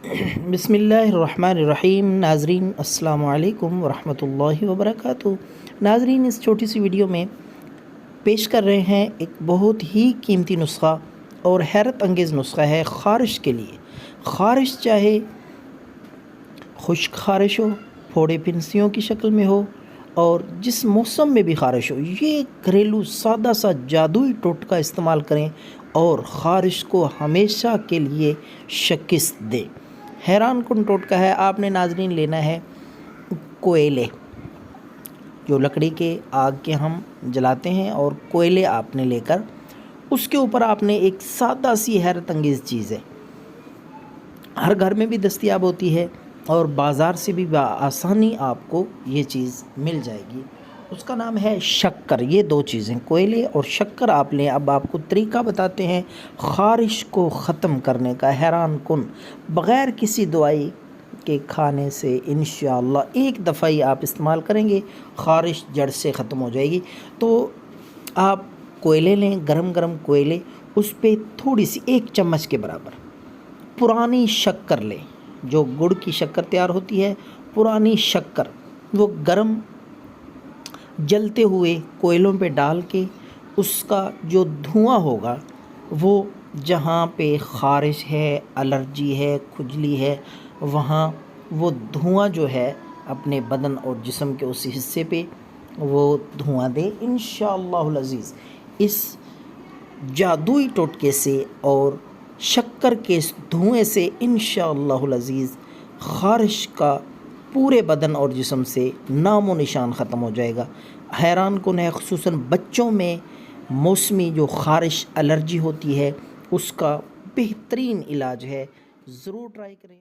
بسم اللہ الرحمن الرحیم۔ ناظرین السلام علیکم ورحمۃ اللہ وبرکاتہ۔ ناظرین، اس چھوٹی سی ویڈیو میں پیش کر رہے ہیں ایک بہت ہی قیمتی نسخہ اور حیرت انگیز نسخہ ہے خارش کے لیے۔ خارش چاہے خشک خارش ہو، پھوڑے پھنسیوں کی شکل میں ہو، اور جس موسم میں بھی خارش ہو، یہ گھریلو سادہ سا جادوئی ٹوٹکا استعمال کریں اور خارش کو ہمیشہ کے لیے شکست دے۔ حیران کن ٹوٹکا ہے۔ آپ نے ناظرین لینا ہے کوئلے، جو لکڑی کے آگ کے ہم جلاتے ہیں، اور کوئلے آپ نے لے کر اس کے اوپر آپ نے ایک سادہ سی حیرت انگیز چیز ہے، ہر گھر میں بھی دستیاب ہوتی ہے اور بازار سے بھی بآسانی آپ کو یہ چیز مل جائے گی۔ اس کا نام ہے شکر۔ یہ دو چیزیں، کوئلے اور شکر آپ لیں۔ اب آپ کو طریقہ بتاتے ہیں خارش کو ختم کرنے کا، حیران کن، بغیر کسی دوائی کے کھانے سے انشاءاللہ ایک دفعہ ہی آپ استعمال کریں گے، خارش جڑ سے ختم ہو جائے گی۔ تو آپ کوئلے لیں، گرم گرم کوئلے، اس پہ تھوڑی سی 1 چمچ کے برابر پرانی شکر لیں، جو گڑ کی شکر تیار ہوتی ہے، پرانی شکر، وہ گرم جلتے ہوئے کوئلوں پہ ڈال کے اس کا جو دھواں ہوگا، وہ جہاں پہ خارش ہے، الرجی ہے، کھجلی ہے، وہاں وہ دھواں جو ہے اپنے بدن اور جسم کے اسی حصے پہ وہ دھواں دے انشاءاللہ العزیز۔ اس جادوئی ٹوٹکے سے اور شکر کے اس دھوئیں سے انشاءاللہ العزیز خارش کا پورے بدن اور جسم سے نام و نشان ختم ہو جائے گا۔ حیران کن ہے، خصوصاً بچوں میں موسمی جو خارش الرجی ہوتی ہے، اس کا بہترین علاج ہے۔ ضرور ٹرائی کریں۔